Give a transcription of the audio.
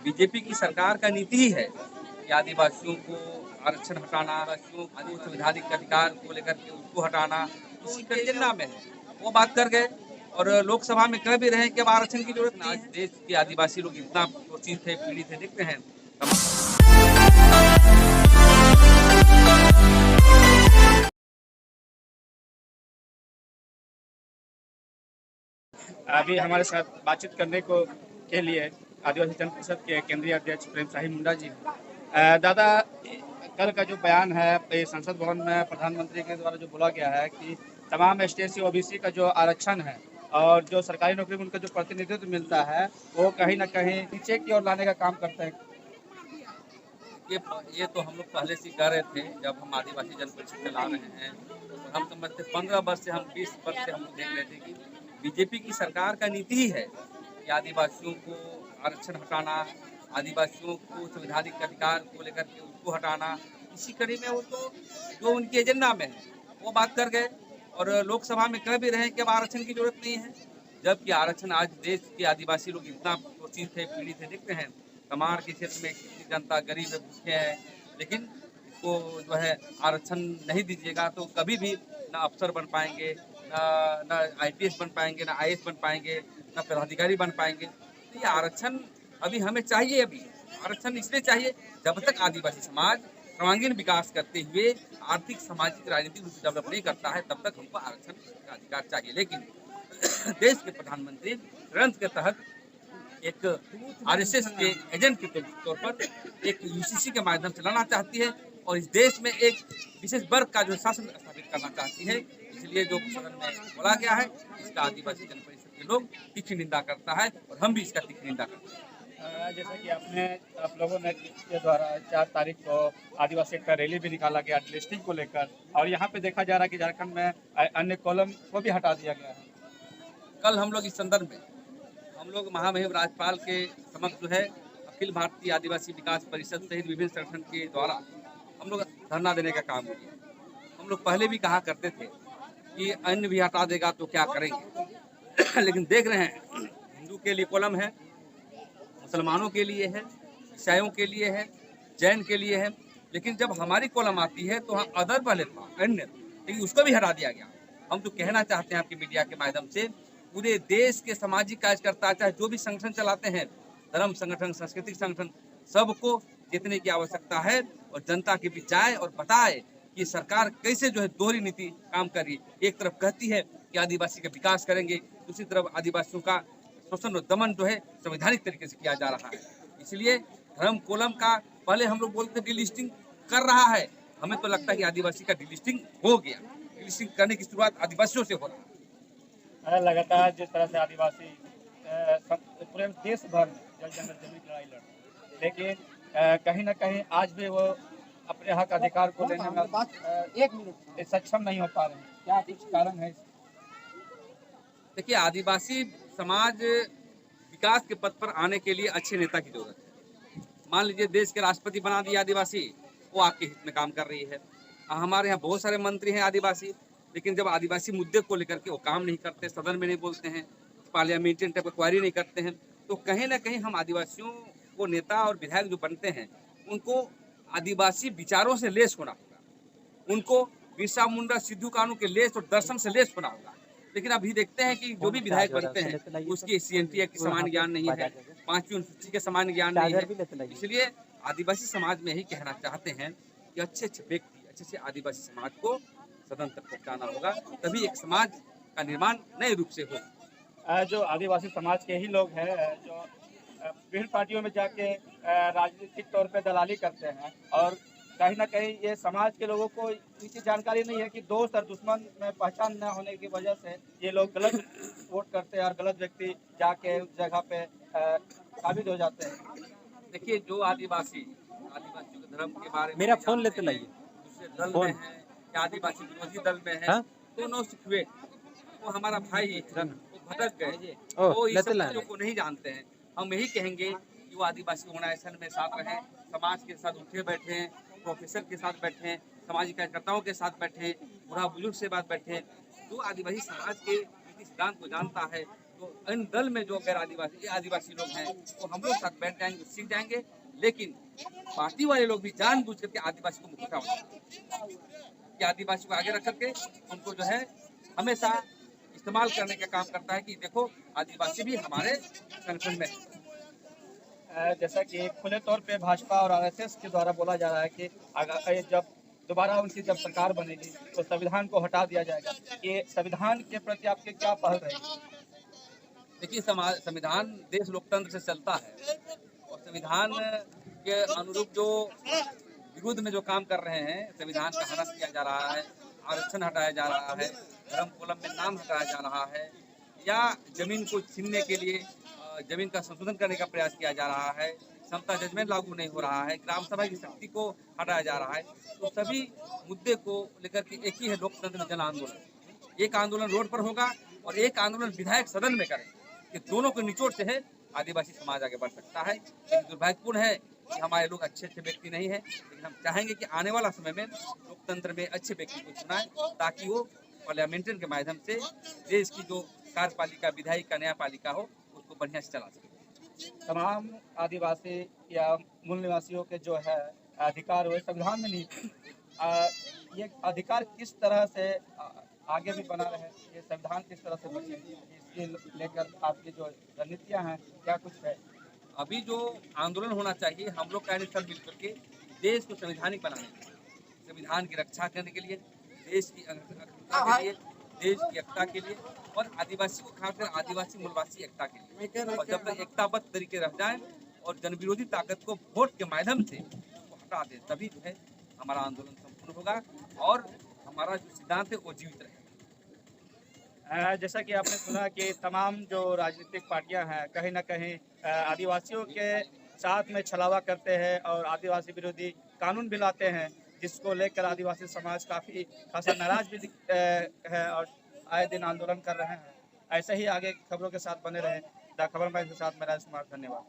BJP की सरकार का नीति ही है कि आदिवासियों को आरक्षण हटाना, आदिवासियों को संवैधानिक अधिकार को लेकर के उसको हटाना, इसी के एजेंडा में है। वो बात कर गए और लोकसभा में कह भी रहे हैं कि अब आरक्षण की जरूरत नहीं है। देश के आदिवासी लोग इतना शोषित थे, पीड़ित थे, देखते हैं। अभी हमारे साथ बातचीत करने को के लिए आदिवासी जन परिषद के केंद्रीय अध्यक्ष प्रेम साहिब मुंडा जी। दादा, कल का जो बयान है संसद भवन में प्रधानमंत्री के द्वारा जो बोला गया है कि तमाम एसटी ओबीसी का जो आरक्षण है और जो सरकारी नौकरी में उनका जो प्रतिनिधित्व मिलता है वो कहीं ना कहीं नीचे की ओर लाने का काम करते हैं। ये तो हम लोग पहले से कर रहे थे जब हम आदिवासी जन परिषद चला रहे हैं। और हम समझते 15 वर्ष से, हम 20 वर्ष से हम देख रहे थे कि बीजेपी की सरकार का नीति ही है कि आदिवासियों को आरक्षण हटाना, आदिवासियों को संवैधानिक अधिकार को लेकर के उसको हटाना, इसी कड़ी में वो तो जो उनके एजेंडा में है वो बात कर गए और लोकसभा में कह भी रहे हैं कि अब आरक्षण की जरूरत नहीं है। जबकि आरक्षण, आज देश के आदिवासी लोग इतना शोषित थे, पीड़ित थे, देखते हैं। कमार के क्षेत्र में कितनी जनता गरीब है, भूखे हैं, लेकिन इसको जो है आरक्षण नहीं दीजिएगा तो कभी भी ना अफसर बन पाएंगे, ना आईपीएस बन पाएंगे, ना आईएएस बन पाएंगे, ना पदाधिकारी बन पाएंगे। तो ये आरक्षण अभी हमें चाहिए। अभी आरक्षण इसलिए चाहिए जब तक आदिवासी समाज सर्वांगीण विकास करते हुए आर्थिक, सामाजिक, राजनीतिक रूप से डेवलप नहीं करता है, तब तक हमको आरक्षण का अधिकार चाहिए। लेकिन देश के प्रधानमंत्री ग्रंथ के तहत एक आरएसएस के एजेंट के तौर पर एक यूसीसी के माध्यम से लाना चाहती है और इस देश में एक विशेष वर्ग का जो शासन स्थापित करना चाहती है। इसलिए जो सदन में बोला गया है, इसका आदिवासी जन परिषद के लोग तीखी निंदा करता है और हम भी इसका तीखी निंदा करते हैं। जैसा कि आप लोगों ने के द्वारा 4 तारीख को आदिवासी एकता रैली भी निकाला गया डिलिस्टिंग को लेकर, और यहाँ पे देखा जा रहा है कि झारखंड में अन्य कॉलम को भी हटा दिया गया है। कल हम लोग इस संदर्भ में हम लोग महामहिम राज्यपाल के समक्ष जो है अखिल भारतीय आदिवासी विकास परिषद सहित विभिन्न संगठन के द्वारा हम लोग धरना देने का काम किया। हम लोग पहले भी कहा करते थे कि अन्य भी हटा देगा तो क्या करेंगे लेकिन देख रहे हैं, हिंदू के लिए कॉलम है, मुसलमानों के लिए है, ईसाइयों के लिए है, जैन के लिए है, लेकिन जब हमारी कॉलम आती है तो हाँ अदर पहले था, अन्य, लेकिन उसको भी हटा दिया गया। हम तो कहना चाहते हैं आपकी मीडिया के माध्यम से, पूरे देश के सामाजिक कार्यकर्ता, चाहे जो भी संगठन चलाते हैं, धर्म संगठन, सांस्कृतिक संगठन, सबको जितने की आवश्यकता है और जनता के बीच जाए और बताए कि सरकार कैसे जो है दोहरी नीति काम कर रही है। एक तरफ कहती है कि आदिवासी का विकास करेंगे, दूसरी तरफ आदिवासियों का शोषण और दमन जो है संवैधानिक तरीके से किया जा रहा है। इसलिए धर्म कोलम का पहले हम लोग बोलते डिलिस्टिंग कर रहा है, हमें तो लगता है कि आदिवासी का डिलिस्टिंग हो गया। डिलिस्टिंग करने की शुरुआत आदिवासियों से हो रहा है। लगातार जिस तरह से आदिवासी पूरे देश भर में जल जंगल जमीन की लड़ाई लड़ रहे हैं, लेकिन कहीं ना कहीं आज भी वो अपने हक अधिकार को लेने में सक्षम नहीं हो पा रहे हैं। क्या कुछ कारण है? देखिए, आदिवासी समाज विकास के पथ पर आने के लिए अच्छे नेता की जरूरत है। मान लीजिए देश के राष्ट्रपति बना दिया आदिवासी, वो आपके हित में काम कर रही है। हमारे यहाँ बहुत सारे मंत्री हैं आदिवासी, लेकिन जब आदिवासी मुद्दे को लेकर के वो काम नहीं करते, सदन में नहीं बोलते हैं, पार्लियामेंट्री इंक्वायरी नहीं करते हैं, तो कहीं ना कहीं हम आदिवासियों को नेता और विधायक जो बनते हैं उनको आदिवासी विचारों से लेस होना होगा, उनको बिरसा मुंडा, सिद्धू कानू के लेस और दर्शन से लेस होना होगा। लेकिन अभी देखते हैं कि जो भी विधायक बनते हैं उसकी सीएनटी एक्ट की समान ज्ञान नहीं है, 5वीं अनुसूची के समान ज्ञान नहीं है। इसलिए आदिवासी समाज में यही कहना चाहते हैं कि अच्छे अच्छे व्यक्ति, अच्छे अच्छे आदिवासी समाज को सदन तक पहुँचाना होगा, तभी एक समाज का निर्माण नए रूप से होगा। जो आदिवासी समाज के ही लोग हैं जो विभिन्न पार्टियों में जाके राजनीतिक तौर पे दलाली करते हैं, और कहीं ना कहीं ये समाज के लोगों को इनकी जानकारी नहीं है कि दोस्त और दुश्मन में पहचान न होने की वजह से ये लोग गलत वोट करते हैं और गलत व्यक्ति जाके उस जगह पे साबित हो जाते हैं। देखिए, जो आदिवासियों के धर्म के बारे में मेरा फोन लेते लाइए, दूसरे दल में है या आदिवासी विरोधी दल में है, तो नो सिक्वेट, वो हमारा भाई है, वो भटक गए, वो इस चीजों को नहीं जानते हैं। हम यही कहेंगे कि वो आदिवासी ऑर्गेनाइजेशन में साथ रहें, समाज के साथ उठे बैठे, प्रोफेसर के साथ बैठे, सामाजिक कार्यकर्ताओं के साथ बैठे, बूढ़ा बुजुर्ग से बात बैठे। जो आदिवासी समाज के नीति सिद्धांत को जानता है, जो तो इन दल में जो गैर आदिवासी आदिवासी लोग हैं वो हम लोग साथ बैठ जाएंगे, सीख जाएंगे। लेकिन पार्टी वाले लोग भी जानबूझ करके आदिवासी को मुक्त उठाओ कि आदिवासी को आगे रख करके उनको जो है हमेशा इस्तेमाल करने का काम करता है कि देखो आदिवासी भी हमारे संगठन में है। जैसा कि खुले तौर पे भाजपा और आरएसएस के द्वारा बोला जा रहा है कि जब दोबारा उनकी जब सरकार बनेगी तो संविधान को हटा दिया जाएगा। ये संविधान के प्रति आपके क्या पहल रहेगी? देखिए संविधान देश लोकतंत्र से चलता है और संविधान के अनुरूप जो विरुद्ध में जो काम कर रहे हैं, संविधान का हनन किया जा रहा है, आरक्षण हटाया जा रहा है, धर्म कोलम में नाम हटाया जा रहा है, या जमीन को छीनने के लिए जमीन का संशोधन करने का प्रयास किया जा रहा है, समता जजमेंट लागू नहीं हो रहा है, ग्राम सभा की शक्ति को हटाया जा रहा है, तो सभी मुद्दे को लेकर के एक ही है लोकतंत्र में जन आंदोलन। एक आंदोलन रोड पर होगा और एक आंदोलन विधायक सदन में करें कि दोनों के निचोड़ से है आदिवासी समाज आगे बढ़ सकता है। लेकिन दुर्भाग्यपूर्ण है कि हमारे लोग अच्छे व्यक्ति नहीं है, लेकिन हम चाहेंगे कि आने वाला समय में लोकतंत्र में अच्छे व्यक्ति को चुनाएं ताकि वो पार्लियामेंटेशन के माध्यम से देश की जो कार्यपालिका विधायिक का न्यायपालिका हो उसको बढ़िया से चला सके। तमाम आदिवासी या मूल निवासियों के जो है अधिकार हुए संविधान में नहीं ये अधिकार किस तरह से आगे भी बना रहे, ये संविधान किस तरह से बचे, इसके लेकर आपकी जो रणनीतियाँ हैं क्या कुछ है? अभी जो आंदोलन होना चाहिए हम लोग कह रहे सब मिलकर के देश को संवैधानिक बनाने के लिए, संविधान की रक्षा करने के लिए, देश की अखंडता के लिए, देश की एकता के लिए और आदिवासी को खासकर आदिवासी मूलवासी एकता के लिए। और जब तक एकताबद्ध तरीके रह जाए और जनविरोधी ताकत को वोट के माध्यम से उसको हटा दे तभी जो है हमारा आंदोलन संपूर्ण होगा और हमारा जो सिद्धांत है वो जीवित रहेगा। जैसा कि आपने सुना कि तमाम जो राजनीतिक पार्टियां हैं कहीं ना कहीं आदिवासियों के साथ में छलावा करते हैं और आदिवासी विरोधी कानून भी लाते हैं, जिसको लेकर आदिवासी समाज काफ़ी खासा नाराज भी है और आए दिन आंदोलन कर रहे हैं। ऐसे ही आगे खबरों के साथ बने रहें। द खबर मैच के साथ मैं राज कुमार, धन्यवाद।